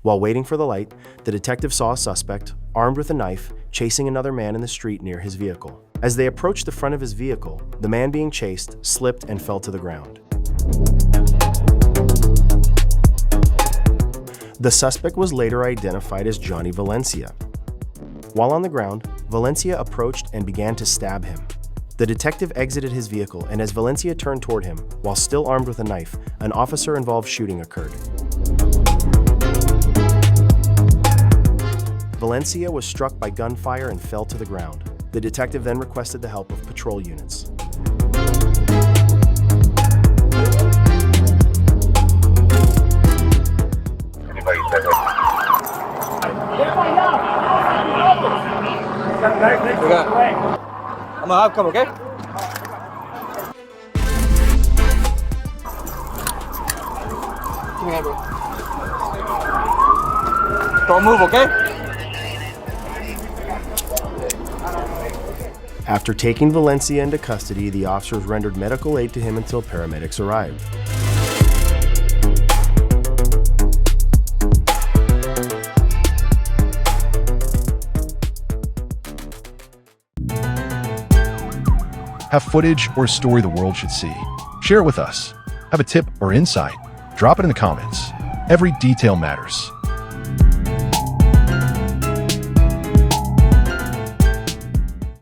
While waiting for the light, the detective saw a suspect, armed with a knife, chasing another man in the street near his vehicle. As they approached the front of his vehicle, the man being chased slipped and fell to the ground. The suspect was later identified as Johnny Valencia. While on the ground, Valencia approached and began to stab him. The detective exited his vehicle, and as Valencia turned toward him, while still armed with a knife, an officer-involved shooting occurred. Valencia was struck by gunfire and fell to the ground. The detective then requested the help of patrol units. I'm gonna have come, okay? Give me a hand, bro. Don't move, okay? After taking Valencia into custody, the officers rendered medical aid to him until paramedics arrived. Have footage or a story the world should see? Share it with us. Have a tip or insight? Drop it in the comments. Every detail matters.